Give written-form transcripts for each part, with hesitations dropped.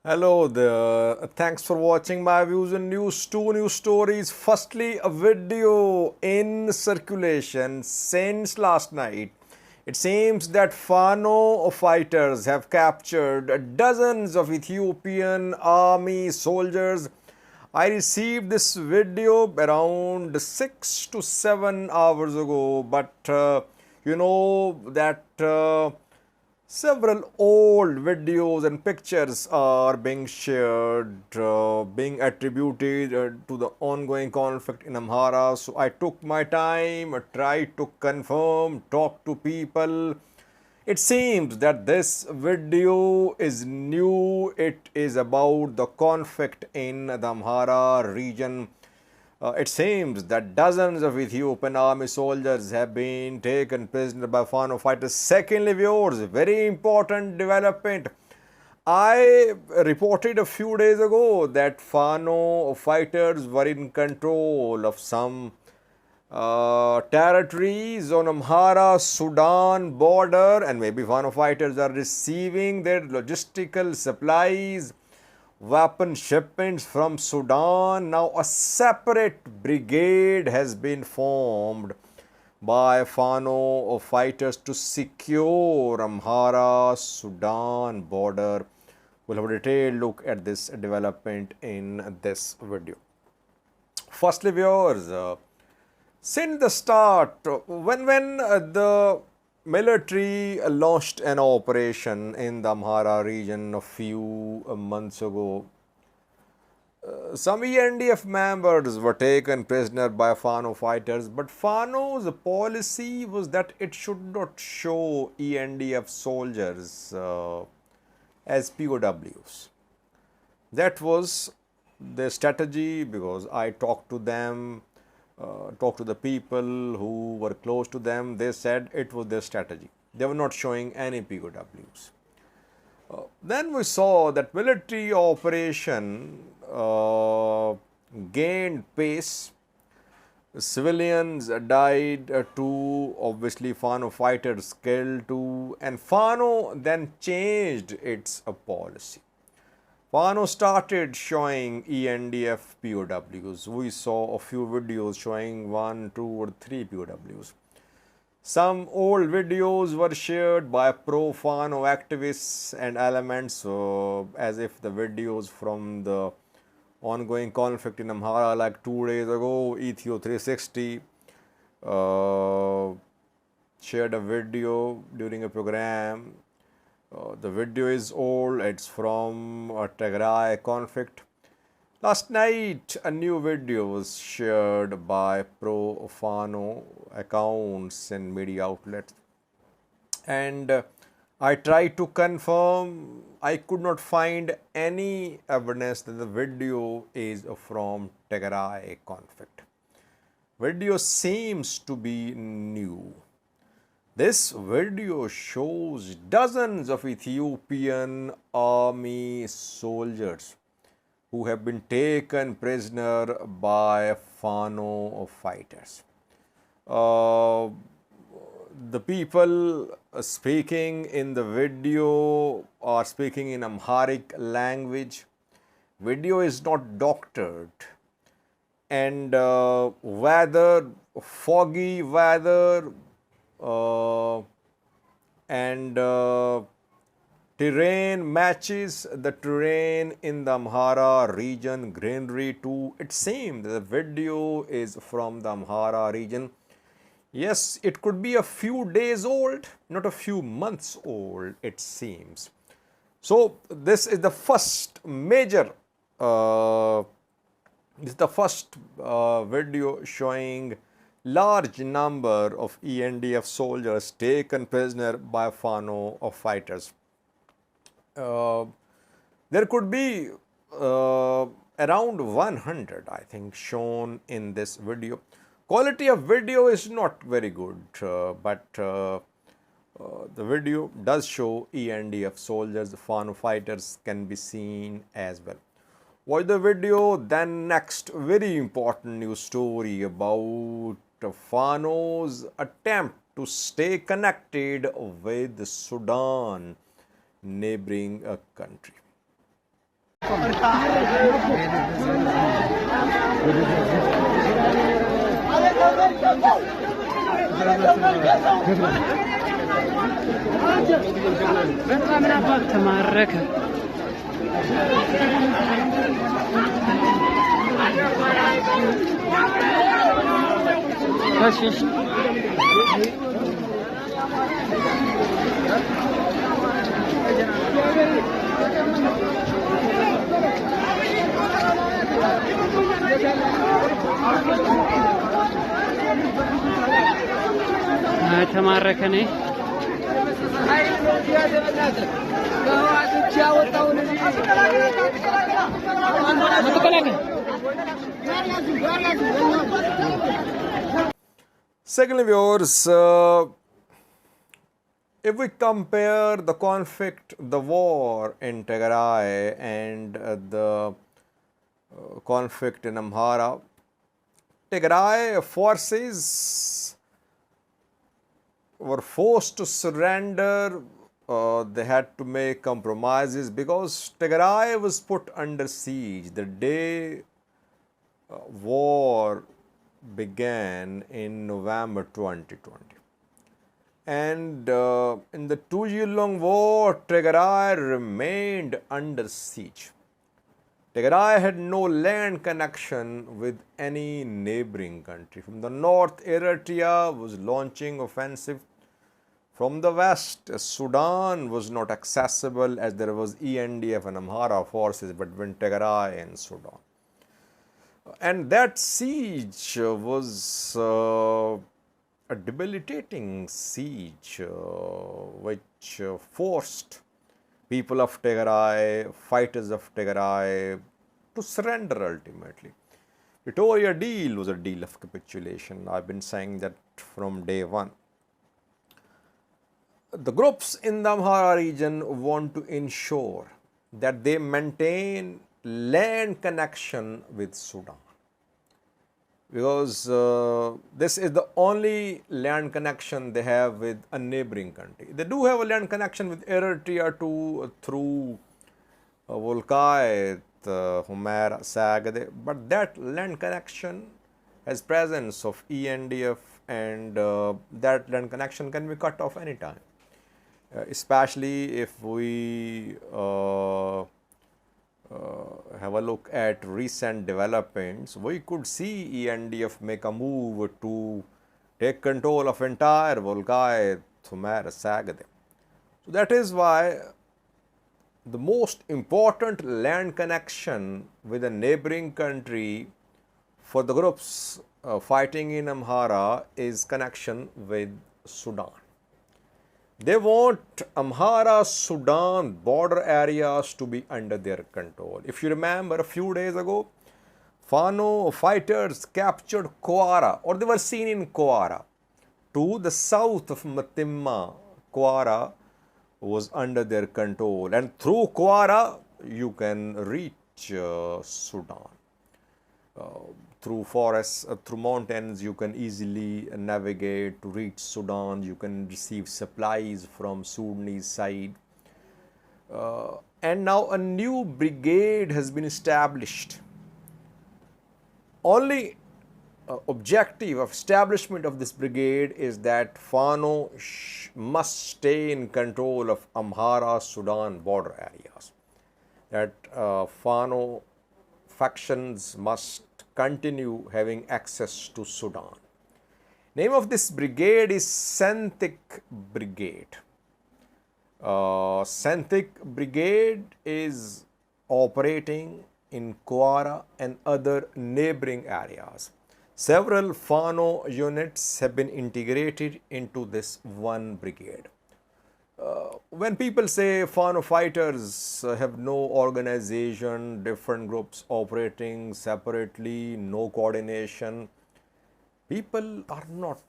Hello there. Thanks for watching my views and news. Two news stories. Firstly, a video in circulation since last night. It seems that Fano fighters have captured dozens of Ethiopian army soldiers. I received this video around 6 to 7 hours ago, but you know that. Several old videos and pictures are being shared, being attributed to the ongoing conflict in Amhara. So I took my time, tried to confirm, talk to people. It seems that this video is new. It is about the conflict in the Amhara region. It seems that dozens of Ethiopian army soldiers have been taken prisoner by Fano fighters. Secondly, viewers, very important development. I reported a few days ago that Fano fighters were in control of some territories on Amhara-Sudan border, and maybe Fano fighters are receiving their logistical supplies, weapon shipments from Sudan. Now, a separate brigade has been formed by Fano fighters to secure Amhara-Sudan border. We'll have a detailed look at this development in this video. Firstly, viewers, since the start, when the military launched an operation in the Amhara region a few months ago, some ENDF members were taken prisoner by Fano fighters, but Fano's policy was that it should not show ENDF soldiers as POWs. That was their strategy, because I talked to them, talked to the people who were close to them. They said it was their strategy. They were not showing any POWs. Then we saw that military operation gained pace. Civilians died, two obviously Fano fighters killed too, and Fano then changed its policy. Fano started showing ENDF POWs. We saw a few videos showing 1, 2 or 3 POWs. Some old videos were shared by pro-Fano activists and elements, as if the videos from the ongoing conflict in Amhara, like 2 days ago, Ethio 360 shared a video during a program. The video is old. It's from a Tigray conflict. Last night, a new video was shared by pro-Fano accounts and media outlets. And I tried to confirm. I could not find any evidence that the video is from Tigray conflict. Video seems to be new. This video shows dozens of Ethiopian army soldiers who have been taken prisoner by Fano fighters. The people speaking in the video are speaking in Amharic language. Video is not doctored, and weather, foggy weather, and terrain matches the terrain in the Amhara region, greenery too. It seems the video is from the Amhara region. Yes, it could be a few days old, not a few months old, it seems. So this is the first major, video showing large number of ENDF soldiers taken prisoner by Fano fighters. There could be around 100, I think, shown in this video. Quality of video is not very good, but the video does show ENDF soldiers, Fano fighters can be seen as well. Watch the video. Then next, very important news story about Fano's attempt to stay connected with Sudan, neighboring country. ተማረከ። እሺ ተማረከ ነኝ። Secondly, viewers, if we compare the conflict, the war in Tigray and the conflict in Amhara, Tigray forces were forced to surrender. They had to make compromises because Tigray was put under siege the day war began in November 2020. And in the 2-year-long war, Tigray remained under siege. Tigray had no land connection with any neighboring country. From the north, Eritrea was launching offensive. From the west, Sudan was not accessible as there was ENDF and Amhara forces between Tigray and Sudan. And that siege was a debilitating siege which forced people of Tigray, fighters of Tigray to surrender ultimately. Pretoria deal was a deal of capitulation. I've been saying that from day one. The groups in the Amhara region want to ensure that they maintain land connection with Sudan, because this is the only land connection they have with a neighboring country. They do have a land connection with Eritrea too, through Volkite, Amhara-Sudan, but that land connection has presence of ENDF, and that land connection can be cut off anytime. Especially if we have a look at recent developments, we could see ENDF make a move to take control of entire Volkite, Amhara-Sudan. So that is why the most important land connection with a neighboring country for the groups fighting in Amhara is connection with Sudan. They want Amhara-Sudan border areas to be under their control. If you remember, a few days ago, Fano fighters captured Kwara, or they were seen in Kwara, to the south of Matimma. Kwara was under their control, and through Kwara you can reach Sudan. Through forests, through mountains, you can easily navigate to reach Sudan. You can receive supplies from Sudanese side. And now a new brigade has been established. Only objective of establishment of this brigade is that Fano must stay in control of Amhara-Sudan border areas. That Fano factions must continue having access to Sudan. Name of this brigade is Senthic Brigade. Senthic Brigade is operating in Kwara and other neighboring areas. Several Fano units have been integrated into this one brigade. When people say Fano fighters have no organization, different groups operating separately, no coordination, people are not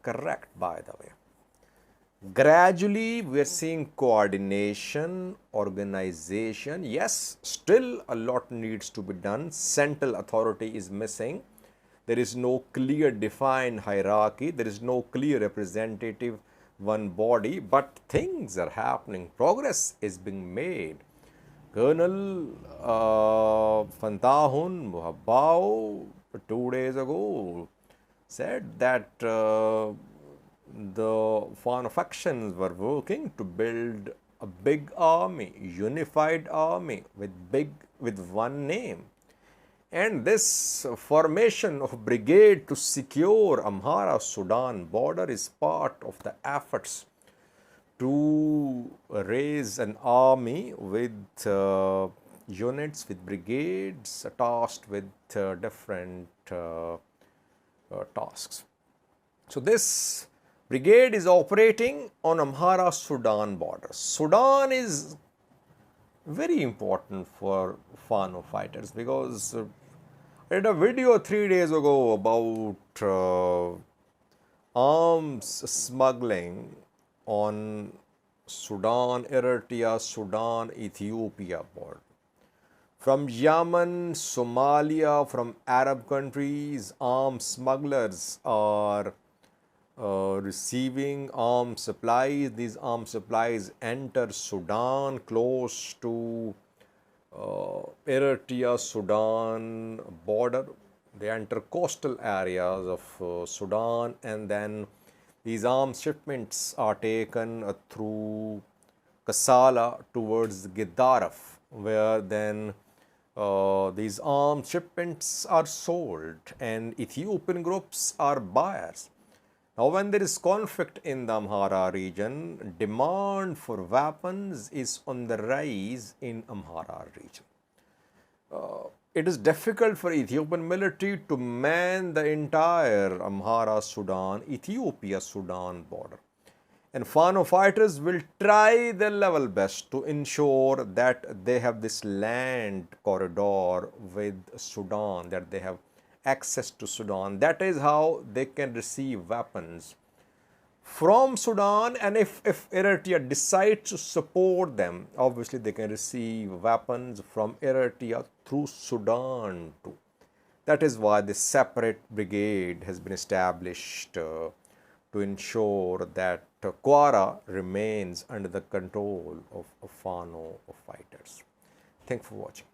correct, by the way. Gradually, we are seeing coordination, organization. Yes, still a lot needs to be done. Central authority is missing. There is no clear defined hierarchy. There is no clear representative, one body, but things are happening. Progress is being made. Colonel Fantahun Muhabbao 2 days ago said that the Fano factions were working to build a big army, unified army with one name. And this formation of brigade to secure Amhara-Sudan border is part of the efforts to raise an army with units, with brigades tasked with different tasks. So this brigade is operating on Amhara-Sudan border. Sudan is very important for Fano fighters because I did a video 3 days ago about arms smuggling on Sudan, Eritrea, Sudan, Ethiopia border. From Yemen, Somalia, from Arab countries, arms smugglers are receiving arms supplies. These arms supplies enter Sudan close to Eritrea, Sudan border. They enter coastal areas of Sudan, and then these arms shipments are taken through Kassala towards Giddaraf, where then these arms shipments are sold and Ethiopian groups are buyers. Now, when there is conflict in the Amhara region, demand for weapons is on the rise in Amhara region. It is difficult for Ethiopian military to man the entire Amhara-Sudan, Ethiopia-Sudan border. And Fano fighters will try their level best to ensure that they have this land corridor with Sudan, that they have access to Sudan. That is how they can receive weapons from Sudan, and if Eritrea decides to support them, obviously they can receive weapons from Eritrea through Sudan too. That is why this separate brigade has been established to ensure that Kwara remains under the control of Fano fighters. Thanks for watching.